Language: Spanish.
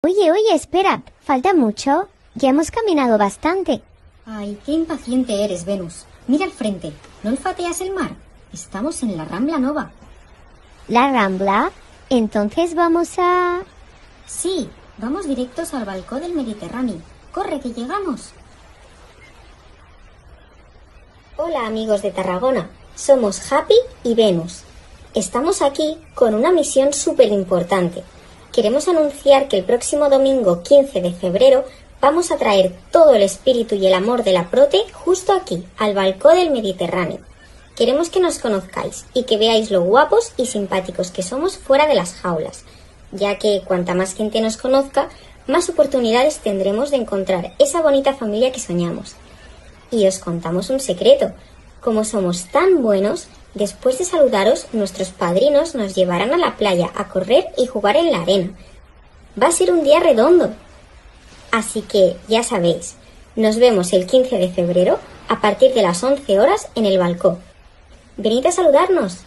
Oye, espera, ¿falta mucho? Ya hemos caminado bastante. Ay, qué impaciente eres, Venus. Mira al frente, ¿no olfateas el mar? Estamos en la Rambla Nova. ¿La Rambla? Entonces vamos a... Sí, vamos directos al balcón del Mediterráneo. ¡Corre, que llegamos! Hola, amigos de Tarragona. Somos Happy y Venus. Estamos aquí con una misión súper importante. Queremos anunciar que el próximo domingo 15 de febrero vamos a traer todo el espíritu y el amor de la Prote justo aquí, al balcón del Mediterráneo. Queremos que nos conozcáis y que veáis lo guapos y simpáticos que somos fuera de las jaulas, ya que cuanta más gente nos conozca, más oportunidades tendremos de encontrar esa bonita familia que soñamos. Y os contamos un secreto. Como somos tan buenos, después de saludaros, nuestros padrinos nos llevarán a la playa a correr y jugar en la arena. Va a ser un día redondo. Así que, ya sabéis, nos vemos el 15 de febrero a partir de las 11 horas en el balcón. Venid a saludarnos.